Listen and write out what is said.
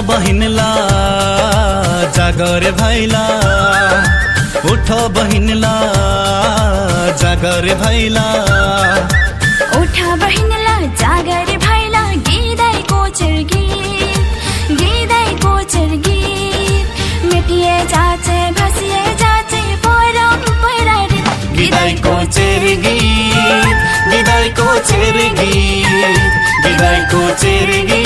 बहिनला जागर भैला उठ बहिनला जागर भैला उठ बहिनला जागर भैला गीतैको चिर्गीत गीतैको चिर्गीत मेटिए जाचे भसिए जाचे परम्परा गीतैको चिर्गीत गीतैको चिर्गीत गीतैको चिर्गीत